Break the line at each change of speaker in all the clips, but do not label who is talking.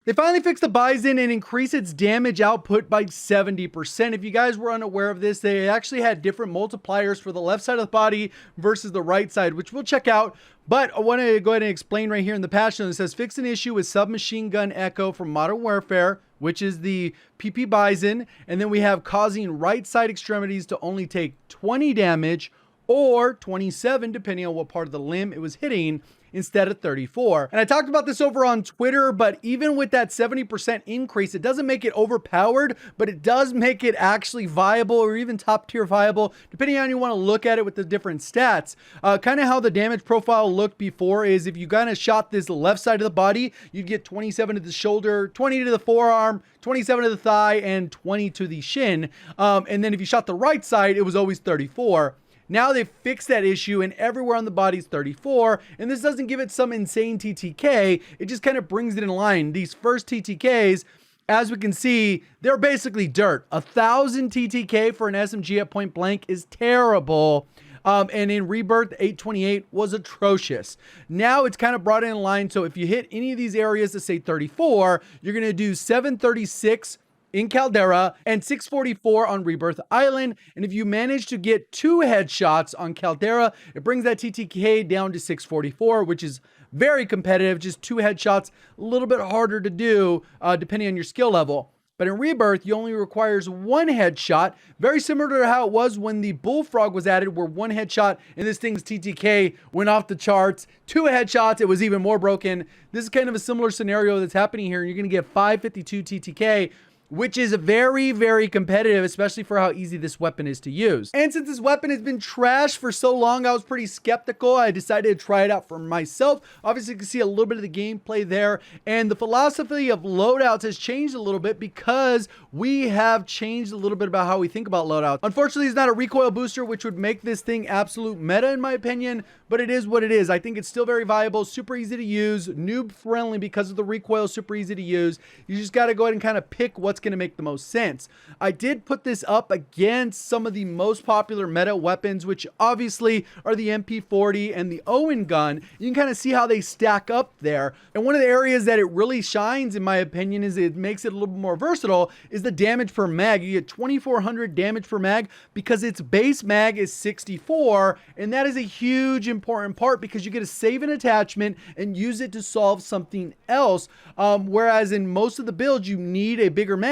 They finally fixed the Bizon and increased its damage output by 70%. If you guys were unaware of this, they actually had different multipliers for the left side of the body versus the right side, which we'll check out. But I want to go ahead and explain right here in the patch note. It says, fix an issue with submachine gun echo from Modern Warfare, which is the PP Bizon. And then we have causing right side extremities to only take 20 damage or 27, depending on what part of the limb it was hitting, instead of 34. And I talked about this over on Twitter, but even with that 70% increase, it doesn't make it overpowered, but it does make it actually viable or even top tier viable, depending on how you want to look at it with the different stats. Kind of how the damage profile looked before is if you kind of shot this left side of the body, you'd get 27 to the shoulder, 20 to the forearm, 27 to the thigh, and 20 to the shin. And then if you shot the right side, it was always 34. Now they've fixed that issue and everywhere on the body is 34. And this doesn't give it some insane TTK. It just kind of brings it in line. These first TTKs, as we can see, they're basically dirt. 1,000 TTK for an SMG at point blank is terrible. And in Rebirth, 828 was atrocious. Now it's kind of brought in line. So if you hit any of these areas to say 34, you're going to do 736 in Caldera and 644 on Rebirth Island. And if you manage to get 2 headshots on Caldera, it brings that TTK down to 644, which is very competitive. Just 2 headshots, a little bit harder to do depending on your skill level. But in Rebirth, you only requires 1 headshot, very similar to how it was when the Bullfrog was added, where 1 headshot and this thing's TTK went off the charts. 2 headshots, it was even more broken. This is kind of a similar scenario that's happening here. You're going to get 552 TTK, which is very, very competitive, especially for how easy this weapon is to use. And since this weapon has been trashed for so long, I was pretty skeptical. I decided to try it out for myself. Obviously, you can see a little bit of the gameplay there. And the philosophy of loadouts has changed a little bit because we have changed a little bit about how we think about loadouts. Unfortunately, it's not a recoil booster, which would make this thing absolute meta in my opinion, but it is what it is. I think it's still very viable, super easy to use, noob friendly because of the recoil, super easy to use. You just got to go ahead and kind of pick what's going to make the most sense. I did put this up against some of the most popular meta weapons, which obviously are the MP40 and the Owen gun. You can kind of see how they stack up there. And one of the areas that it really shines, in my opinion, is it makes it a little bit more versatile, is the damage per mag. You get 2,400 damage per mag because its base mag is 64, and that is a huge important part because you get to save an attachment and use it to solve something else. Whereas in most of the builds, you need a bigger mag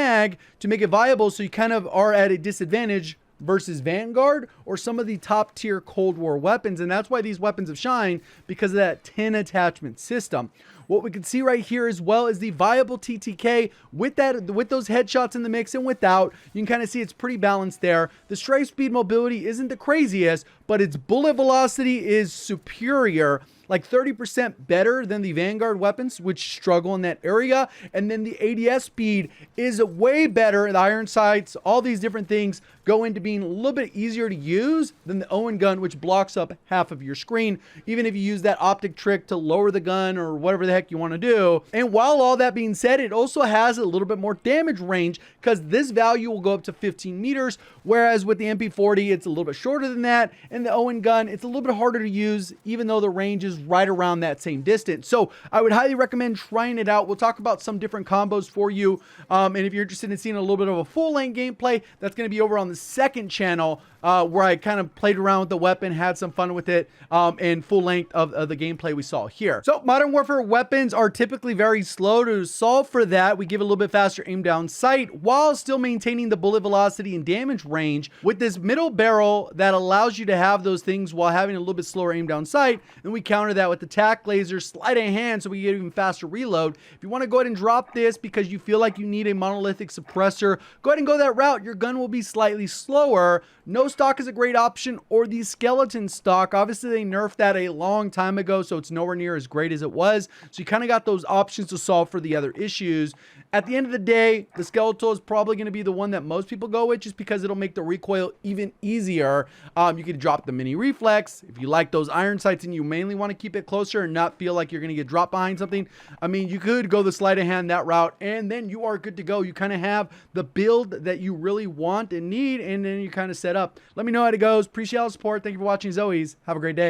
to make it viable, so you kind of are at a disadvantage versus Vanguard or some of the top tier Cold War weapons. And that's why these weapons have shined, because of that 10 attachment system. What we can see right here as well is the viable TTK with those headshots in the mix and without. You can kind of see it's pretty balanced there. The strafe speed mobility isn't the craziest, but its bullet velocity is superior, like 30% better than the Vanguard weapons, which struggle in that area. And then the ADS speed is way better. The iron sights, all these different things go into being a little bit easier to use than the Owen gun, which blocks up half of your screen, even if you use that optic trick to lower the gun or whatever the heck you want to do. And while all that being said, it also has a little bit more damage range because this value will go up to 15 meters, whereas with the MP40, it's a little bit shorter than that. And the Owen gun, it's a little bit harder to use, even though the range is right around that same distance. So I would highly recommend trying it out. We'll talk about some different combos for you. And if you're interested in seeing a little bit of a full length gameplay, that's going to be over on the second channel, where I kind of played around with the weapon, had some fun with it, and full length of the gameplay we saw here. So Modern Warfare weapons are typically very slow. To solve for that, we give a little bit faster aim down sight while still maintaining the bullet velocity and damage range with this middle barrel that allows you to have those things while having a little bit slower aim down sight. And we counter that with the tac laser, sleight of hand, so we get even faster reload. If you want to go ahead and drop this because you feel like you need a monolithic suppressor, go ahead and go that route. Your gun will be slightly slower. No stock is a great option, or the skeleton stock. Obviously, they nerfed that a long time ago, so it's nowhere near as great as it was. So you kind of got those options to solve for the other issues. At the end of the day, the skeletal is probably going to be the one that most people go with, just because it'll make the recoil even easier. You can drop the mini reflex. If you like those iron sights and you mainly want to keep it closer and not feel like you're going to get dropped behind something, I mean, you could go the sleight of hand that route, and then you are good to go. You kind of have the build that you really want and need, and then you kind of set up. Let me know how it goes. Appreciate all the support. Thank you for watching as always. Have a great day.